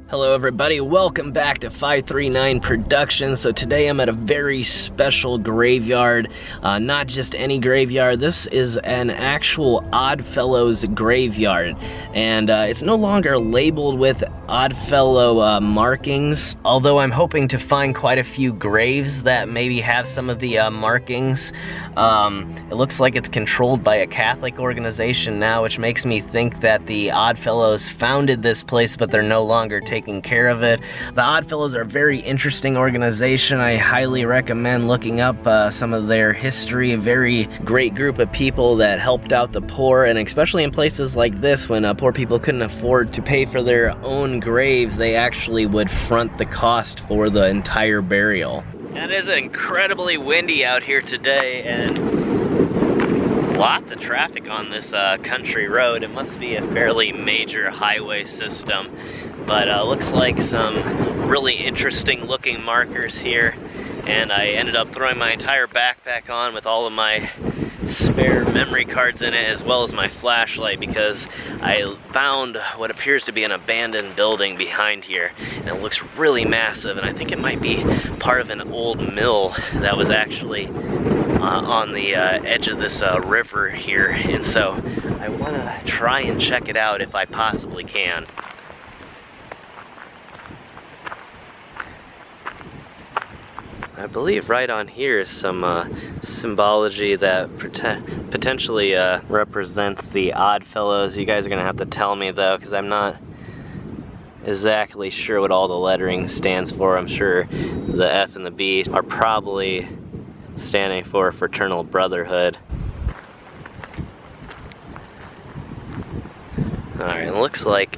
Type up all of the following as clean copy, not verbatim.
Hello everybody, welcome back to 539 Productions. So today I'm at a very special graveyard, not just any graveyard. This is an actual Oddfellows graveyard, and it's no longer labeled with Oddfellow markings, although I'm hoping to find quite a few graves that maybe have some of the markings. It looks like it's controlled by a Catholic organization now, which makes me think that the Oddfellows founded this place, but they're no longer taking care of it. The Oddfellows are a very interesting organization. I highly recommend looking up some of their history. A very great group of people that helped out the poor, and especially in places like this when poor people couldn't afford to pay for their own graves, they actually would front the cost for the entire burial. And it is incredibly windy out here today, and lots of traffic on this country road. It must be a fairly major highway system, but looks like some really interesting looking markers here. And I ended up throwing my entire backpack on with all of my spare memory cards in it, as well as my flashlight, because I found what appears to be an abandoned building behind here, and it looks really massive, and I think it might be part of an old mill that was actually on the edge of this river here, and so I want to try and check it out if I possibly can. I believe right on here is some symbology that potentially represents the Oddfellows. You guys are going to have to tell me though, because I'm not exactly sure what all the lettering stands for. I'm sure the F and the B are probably standing for Fraternal Brotherhood. Alright, it looks like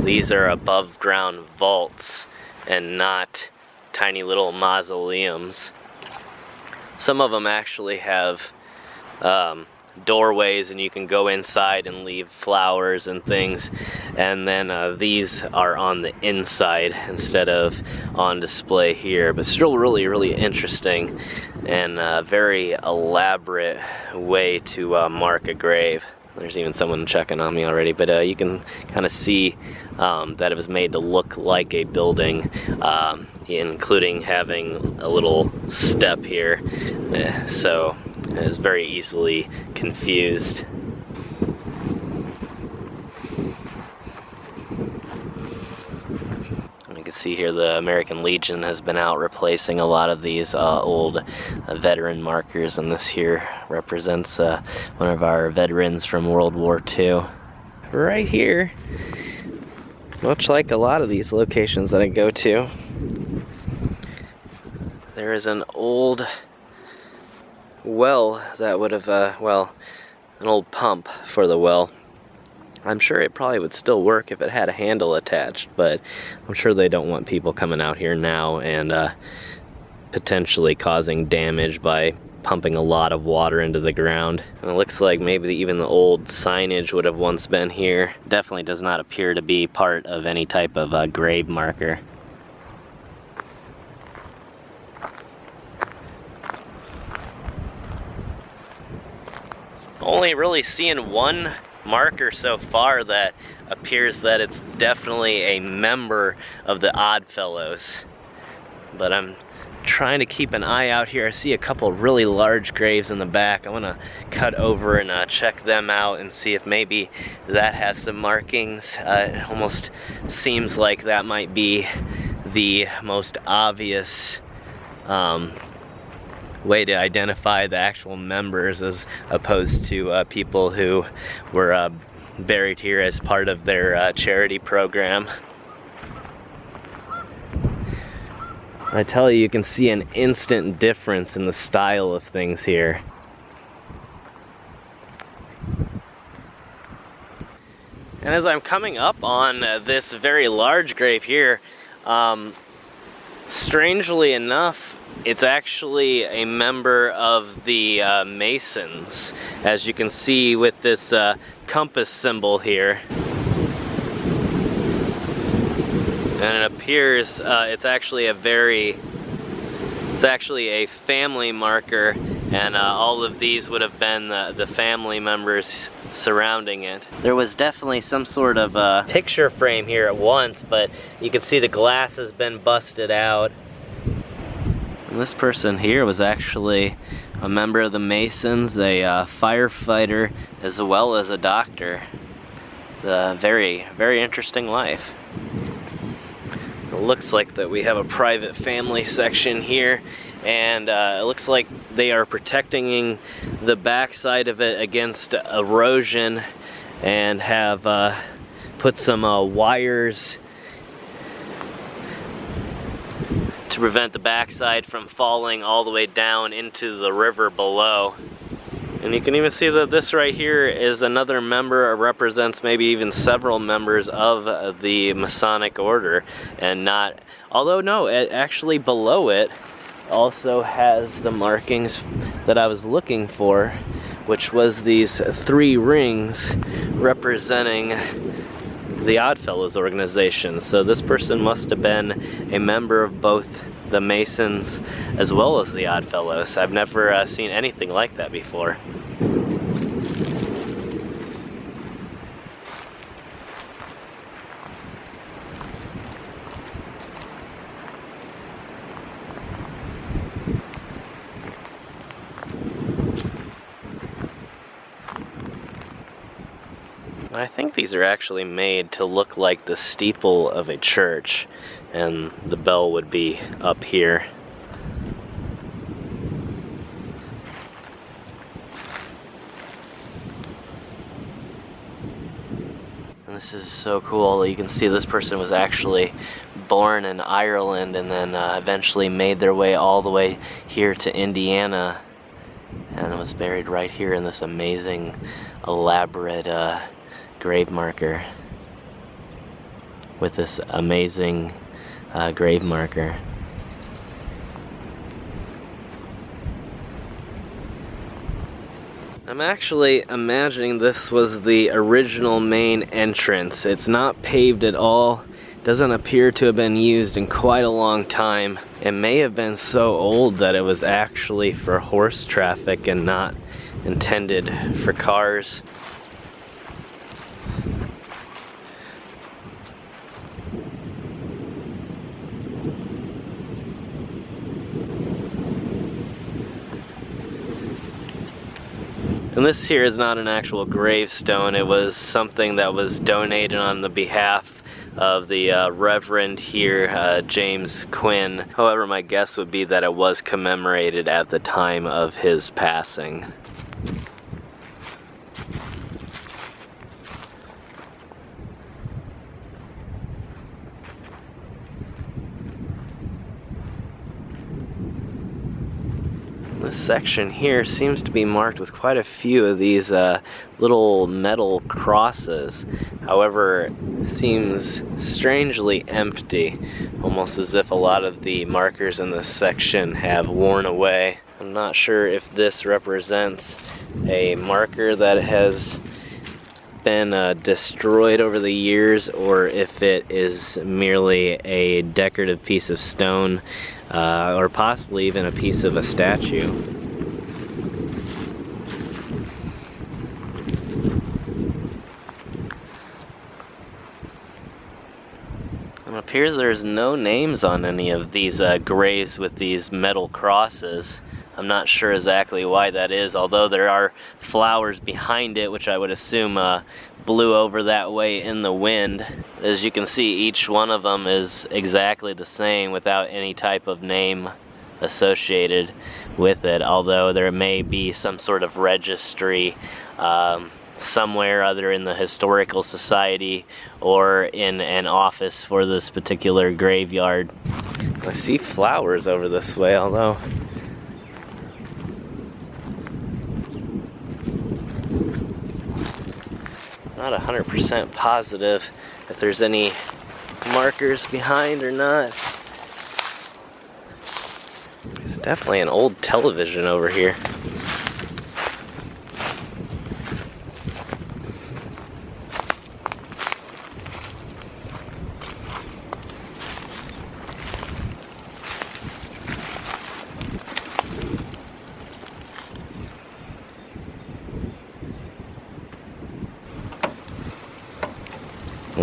these are above ground vaults and not tiny little mausoleums. Some of them actually have doorways, and you can go inside and leave flowers and things, and then these are on the inside instead of on display here, but still really interesting and a very elaborate way to mark a grave. There's even someone checking on me already, but you can kind of see that it was made to look like a building, including having a little step here, so it's very easily confused. You can see here the American Legion has been out replacing a lot of these old veteran markers, and this here represents one of our veterans from World War II. Right here, much like a lot of these locations that I go to, there is an old well that would have, well, an old pump for the well. I'm sure it probably would still work if it had a handle attached, but I'm sure they don't want people coming out here now and potentially causing damage by pumping a lot of water into the ground. And it looks like maybe even the old signage would have once been here. Definitely does not appear to be part of any type of grave marker. Only really seeing one marker so far that appears that it's definitely a member of the Oddfellows, but I'm trying to keep an eye out here. I see a couple really large graves in the back. I want to cut over and check them out and see if maybe that has some markings. It almost seems like that might be the most obvious way to identify the actual members, as opposed to people who were buried here as part of their charity program. I tell you, you can see an instant difference in the style of things here. And as I'm coming up on this very large grave here, strangely enough, it's actually a member of the Masons, as you can see with this compass symbol here. And it appears it's actually a family marker, and all of these would have been the family members surrounding it. There was definitely some sort of picture frame here at once, but you can see the glass has been busted out. And this person here was actually a member of the Masons, a firefighter, as well as a doctor. It's a very, very interesting life. It looks like that we have a private family section here, and it looks like they are protecting the backside of it against erosion, and have put some wires to prevent the backside from falling all the way down into the river below. And you can even see that this right here is another member, or represents maybe even several members of the Masonic order, and not, although no, it actually below it also has the markings that I was looking for, which was these 3 rings representing the Oddfellows organization. So this person must have been a member of both the Masons as well as the Oddfellows. I've never seen anything like that before. I think these are actually made to look like the steeple of a church, and the bell would be up here. And this is so cool. You can see this person was actually born in Ireland and then eventually made their way all the way here to Indiana, and was buried right here in this amazing, elaborate grave marker, with this amazing grave marker. I'm actually imagining this was the original main entrance. It's not paved at all. Doesn't appear to have been used in quite a long time. It may have been so old that it was actually for horse traffic and not intended for cars. And this here is not an actual gravestone. It was something that was donated on the behalf of the Reverend here, James Quinn. However, my guess would be that it was commemorated at the time of his passing. This section here seems to be marked with quite a few of these little metal crosses. However, seems strangely empty, almost as if a lot of the markers in this section have worn away. I'm not sure if this represents a marker that has been destroyed over the years, or if it is merely a decorative piece of stone, or possibly even a piece of a statue. It appears there's no names on any of these graves with these metal crosses. I'm not sure exactly why that is, although there are flowers behind it, which I would assume blew over that way in the wind. As you can see, each one of them is exactly the same without any type of name associated with it, although there may be some sort of registry somewhere, either in the Historical Society or in an office for this particular graveyard. I see flowers over this way, although not 100% positive if there's any markers behind or not. There's definitely an old television over here.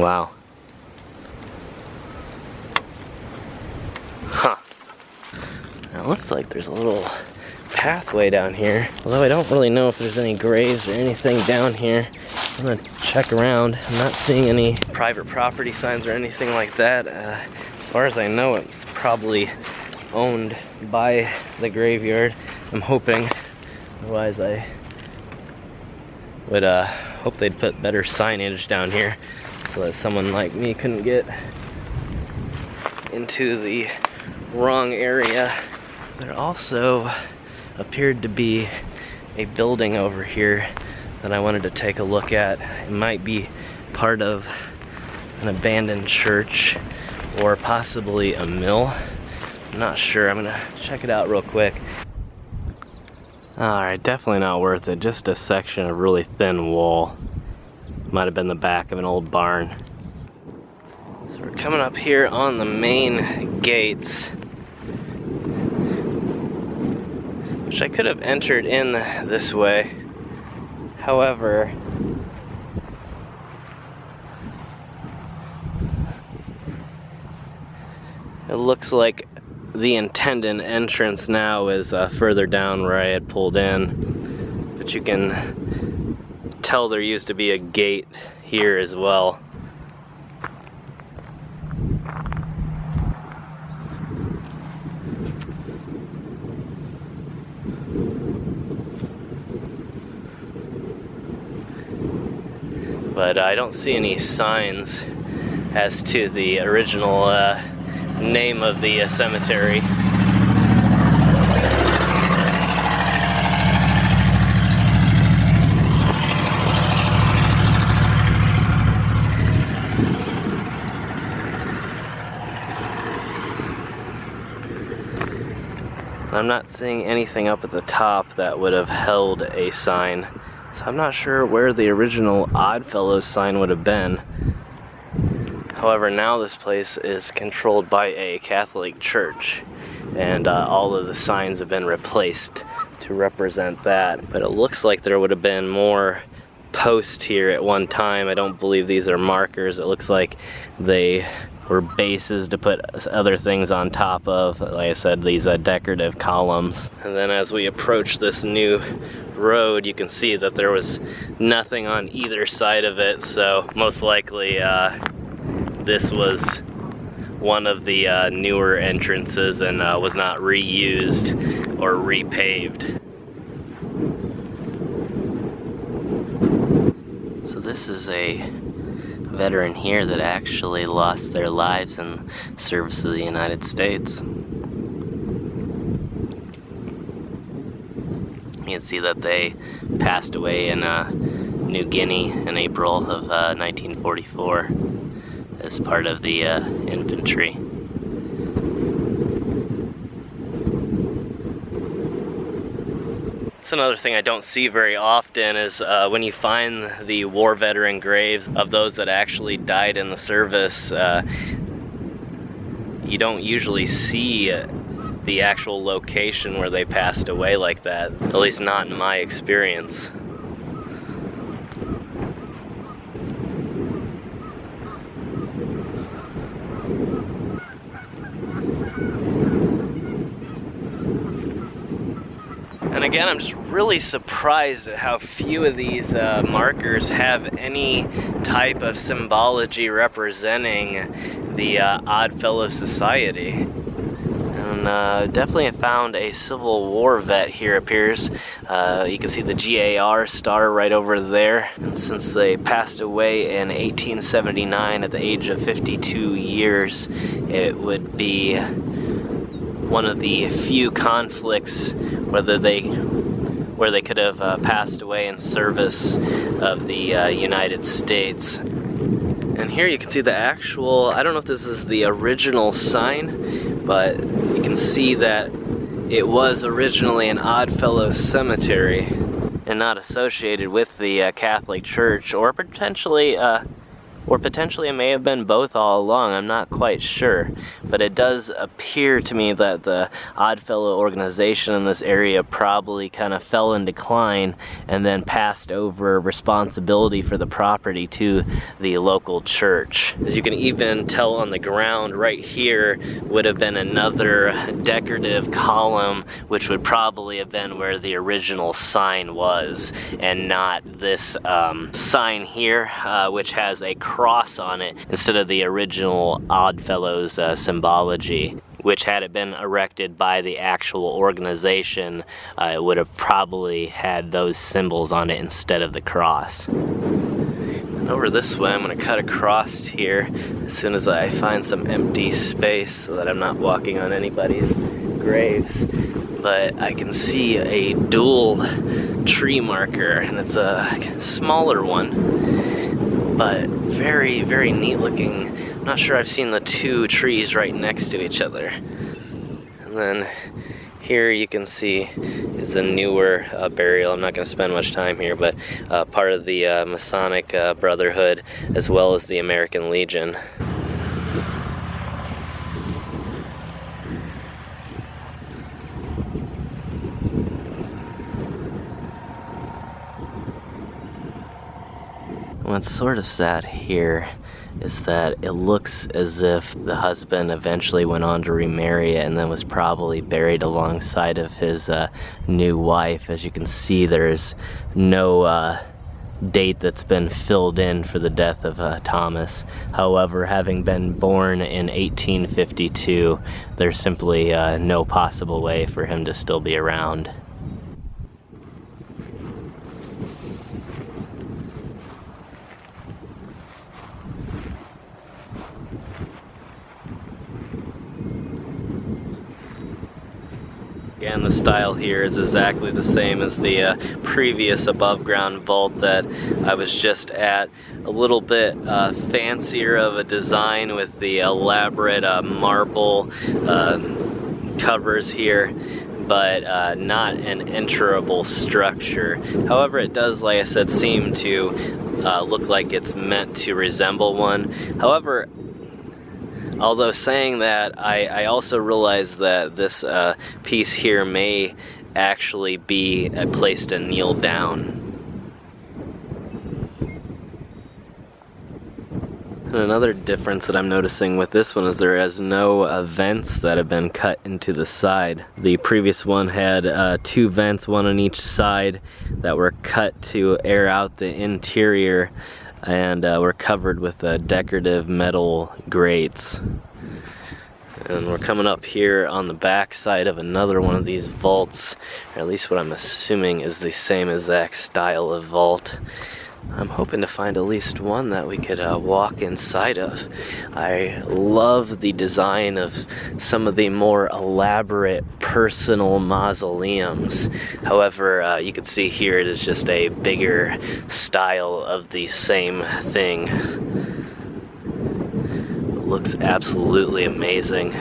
Wow. Huh. Now it looks like there's a little pathway down here, although I don't really know if there's any graves or anything down here. I'm gonna check around. I'm not seeing any private property signs or anything like that. As far as I know, it's probably owned by the graveyard. I'm hoping. Otherwise, I would hope they'd put better signage down here so that someone like me couldn't get into the wrong area. There also appeared to be a building over here that I wanted to take a look at. It might be part of an abandoned church or possibly a mill. I'm not sure. I'm gonna check it out real quick. Alright, definitely not worth it. Just a section of really thin wall. Might have been the back of an old barn. So we're coming up here on the main gates, which I could have entered in this way. However, it looks like the intended entrance now is further down where I had pulled in, but you can tell there used to be a gate here as well. But I don't see any signs as to the original name of the cemetery. I'm not seeing anything up at the top that would have held a sign. So I'm not sure where the original Oddfellows sign would have been. However, now this place is controlled by a Catholic church, and all of the signs have been replaced to represent that. But it looks like there would have been more posts here at one time. I don't believe these are markers. It looks like they were bases to put other things on top of. Like I said, these decorative columns. And then as we approach this new road, you can see that there was nothing on either side of it, so most likely this was one of the newer entrances and was not reused or repaved. So this is a veteran here that actually lost their lives in service of the United States. You can see that they passed away in New Guinea in April of 1944 as part of the infantry. That's another thing I don't see very often is when you find the war veteran graves of those that actually died in the service, you don't usually see the actual location where they passed away like that, at least not in my experience. And again, I'm just really surprised at how few of these markers have any type of symbology representing the Oddfellow Society. And definitely found a Civil War vet here appears. You can see the GAR star right over there. And since they passed away in 1879 at the age of 52 years, it would be one of the few conflicts where they could have passed away in service of the United States. And here you can see the actual, I don't know if this is the original sign, but you can see that it was originally an Oddfellow cemetery and not associated with the Catholic Church, or potentially Or potentially it may have been both all along, I'm not quite sure. But it does appear to me that the Oddfellow organization in this area probably kind of fell in decline and then passed over responsibility for the property to the local church. As you can even tell on the ground right here would have been another decorative column, which would probably have been where the original sign was, and not this sign here, which has a cross on it instead of the original Oddfellows symbology, which had it been erected by the actual organization, it would have probably had those symbols on it instead of the cross. And over this way, I'm going to cut across here as soon as I find some empty space so that I'm not walking on anybody's graves. But I can see a dual tree marker, and it's a smaller one, but very, very neat looking. I'm not sure I've seen the two trees right next to each other. And then here you can see is a newer burial. I'm not going to spend much time here, but part of the Masonic Brotherhood as well as the American Legion. What's sort of sad here is that it looks as if the husband eventually went on to remarry and then was probably buried alongside of his new wife. As you can see, there's no date that's been filled in for the death of Thomas. However, having been born in 1852, there's simply no possible way for him to still be around. Again, the style here is exactly the same as the previous above ground vault that I was just at. A little bit fancier of a design with the elaborate marble covers here, but not an enterable structure. However, it does, like I said, seem to look like it's meant to resemble one. However, although saying that, I also realize that this piece here may actually be a place to kneel down. And another difference that I'm noticing with this one is there is no vents that have been cut into the side. The previous one had two vents, one on each side, that were cut to air out the interior, and we're covered with decorative metal grates. And we're coming up here on the back side of another one of these vaults, or at least what I'm assuming is the same exact style of vault. I'm hoping to find at least one that we could walk inside of. I love the design of some of the more elaborate personal mausoleums. However, you can see here it is just a bigger style of the same thing. It looks absolutely amazing.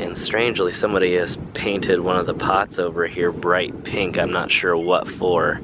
And strangely, somebody has painted one of the pots over here bright pink. I'm not sure what for.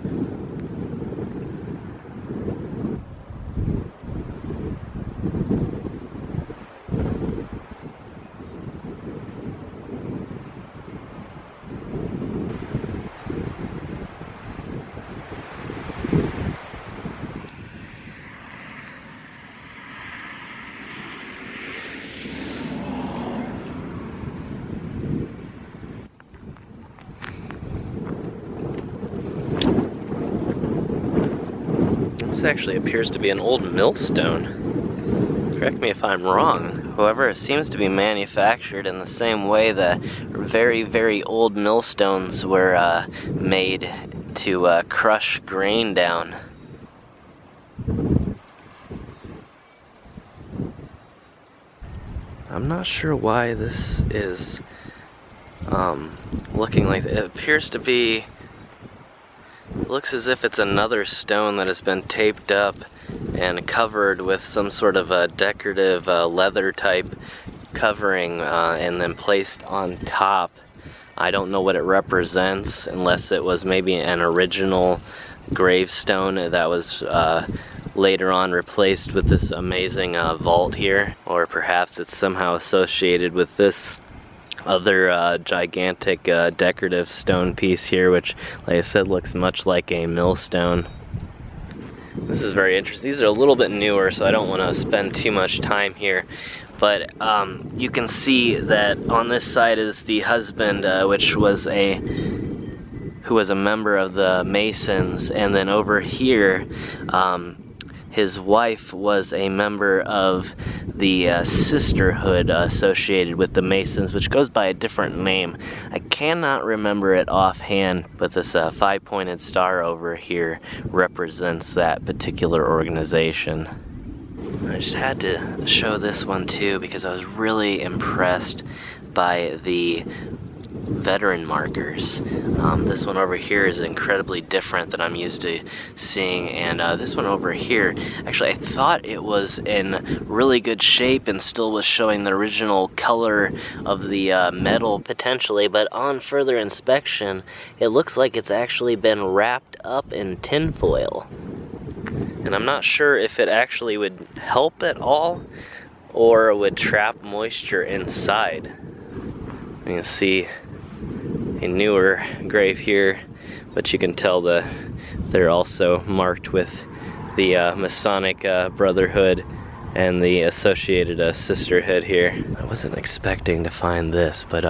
This actually appears to be an old millstone. Correct me if I'm wrong. However, it seems to be manufactured in the same way that very, very old millstones were made to crush grain down. I'm not sure why this is looking like it appears to be. It looks as if it's another stone that has been taped up and covered with some sort of a decorative leather type covering and then placed on top. I don't know what it represents unless it was maybe an original gravestone that was later on replaced with this amazing vault here, or perhaps it's somehow associated with this other gigantic decorative stone piece here, which, like I said, looks much like a millstone. This is very interesting. These are a little bit newer, so I don't want to spend too much time here. But you can see that on this side is the husband, who was a member of the Masons, and then over here, his wife was a member of the sisterhood associated with the Masons, which goes by a different name. I cannot remember it offhand, but this 5-pointed star over here represents that particular organization. I just had to show this one too because I was really impressed by the veteran markers. This one over here is incredibly different than I'm used to seeing, and this one over here, actually I thought it was in really good shape and still was showing the original color of the metal potentially, but on further inspection it looks like it's actually been wrapped up in tinfoil. And I'm not sure if it actually would help at all or would trap moisture inside. You can see a newer grave here, but you can tell they're also marked with the Masonic Brotherhood and the associated sisterhood here. I wasn't expecting to find this, but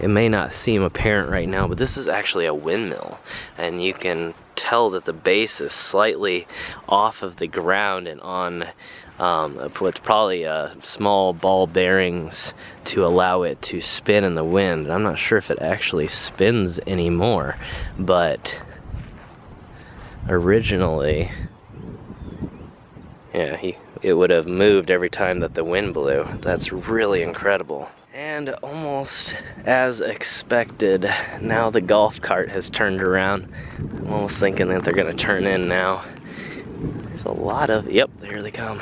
it may not seem apparent right now, but this is actually a windmill, and you can tell that the base is slightly off of the ground and on with probably small ball bearings to allow it to spin in the wind. And I'm not sure if it actually spins anymore, but originally, yeah, it would have moved every time that the wind blew. That's really incredible. And almost as expected, now the golf cart has turned around. I'm almost thinking that they're gonna turn in now. There's a lot of, yep, there they come.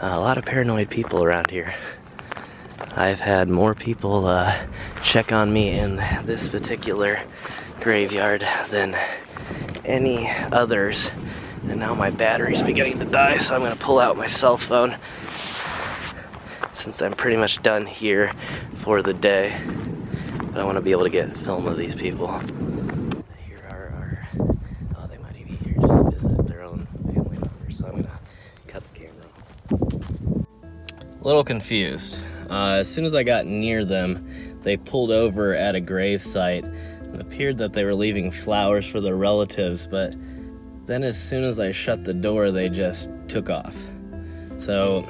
A lot of paranoid people around here. I've had more people check on me in this particular graveyard than any others. And now my battery's beginning to die, so I'm gonna pull out my cell phone since I'm pretty much done here for the day. But I want to be able to get film of these people. Here are oh, they might even be here just to visit their own family members, so I'm gonna cut the camera. A little confused. As soon as I got near them, they pulled over at a grave site. It appeared that they were leaving flowers for their relatives, but then as soon as I shut the door, they just took off. So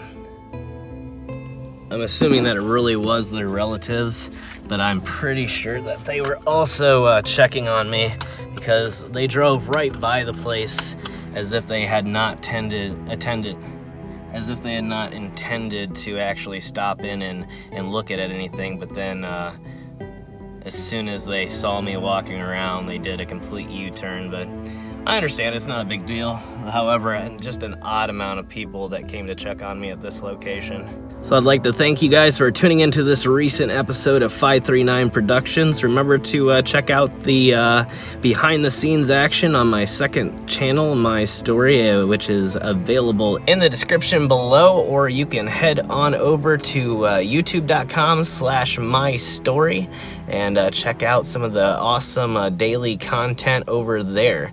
I'm assuming that it really was their relatives, but I'm pretty sure that they were also checking on me because they drove right by the place as if they had not as if they had not intended to actually stop in and look at anything. But then as soon as they saw me walking around, they did a complete U-turn. But I understand it's not a big deal. However, just an odd amount of people that came to check on me at this location. So I'd like to thank you guys for tuning into this recent episode of 539 Productions. Remember to check out the behind the scenes action on my second channel, My Story, which is available in the description below, or you can head on over to youtube.com/mystory and check out some of the awesome daily content over there.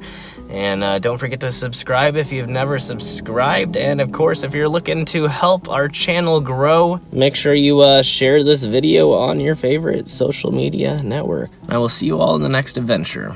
And don't forget to subscribe if you've never subscribed. And of course, if you're looking to help our channel grow, make sure you share this video on your favorite social media network. I will see you all in the next adventure.